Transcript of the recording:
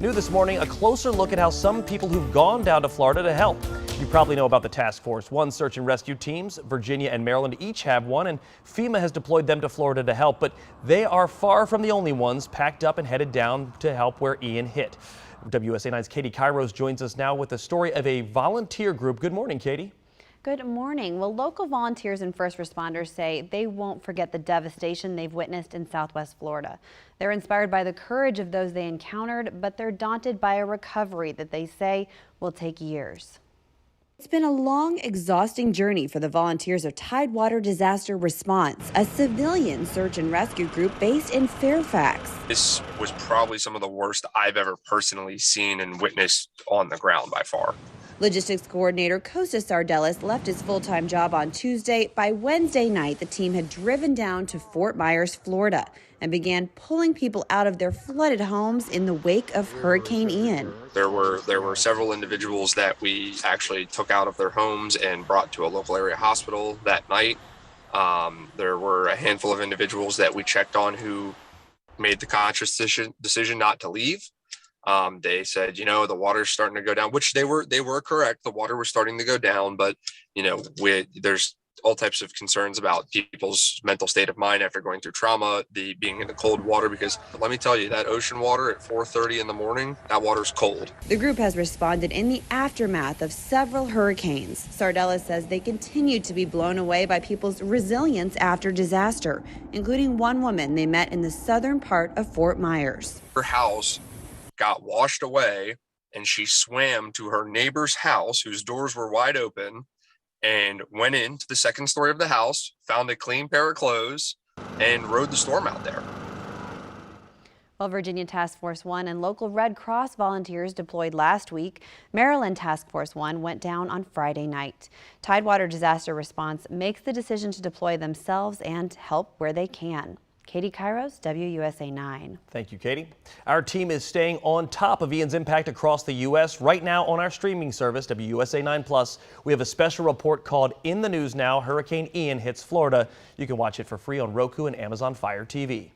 New this morning, a closer look at how some people who've gone down to Florida to help. You probably know about the Task Force 1 search and rescue teams. Virginia and Maryland each have one, and FEMA has deployed them to Florida to help. But they are far from the only ones packed up and headed down to help where Ian hit. WUSA 9's Katie Kairos joins us now with the story of a volunteer group. Good morning, Katie. Good morning. Well, local volunteers and first responders say they won't forget the devastation they've witnessed in Southwest Florida. They're inspired by the courage of those they encountered, but they're daunted by a recovery that they say will take years. It's been a long, exhausting journey for the volunteers of Tidewater Disaster Response, a civilian search and rescue group based in Fairfax. This was probably some of the worst I've ever personally seen and witnessed on the ground by far. Logistics coordinator Kostas Sardellis left his full-time job on Tuesday. By Wednesday night, the team had driven down to Fort Myers, Florida, and began pulling people out of their flooded homes in the wake of Hurricane Ian. There were several individuals that we actually took out of their homes and brought to a local area hospital that night. There were a handful of individuals that we checked on who made the conscious decision not to leave. They said, the water's starting to go down, which they were correct. The water was starting to go down, but there's all types of concerns about people's mental state of mind after going through trauma, the being in the cold water, because let me tell you, that ocean water at 4:30 in the morning, that water's cold. The group has responded in the aftermath of several hurricanes. Sardellis says they continue to be blown away by people's resilience after disaster, including one woman they met in the southern part of Fort Myers. Her house got washed away, and she swam to her neighbor's house, whose doors were wide open, and went into the second story of the house, found a clean pair of clothes, and rode the storm out there. Well, Virginia Task Force 1 and local Red Cross volunteers deployed last week. Maryland Task Force 1 went down on Friday night. Tidewater Disaster Response makes the decision to deploy themselves and help where they can. Katie Kairos, WUSA 9. Thank you, Katie. Our team is staying on top of Ian's impact across the U.S. Right now on our streaming service, WUSA 9+, we have a special report called In the News Now, Hurricane Ian Hits Florida. You can watch it for free on Roku and Amazon Fire TV.